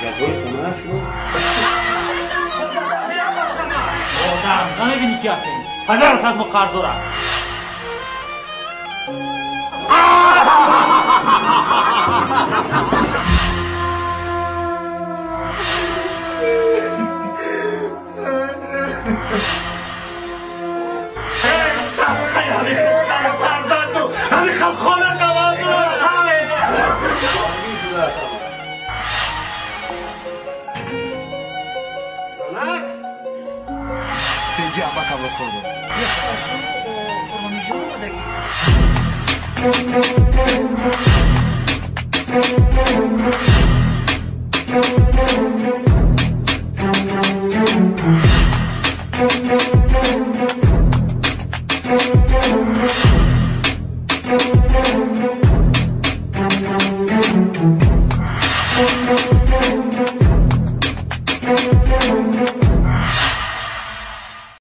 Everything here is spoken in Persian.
جدول خونه شو؟ درم نمیبینی که هستیم 1000 تا از ما قرض دارم همین خلخانه قوام تجي عباك على الخضر Thank you.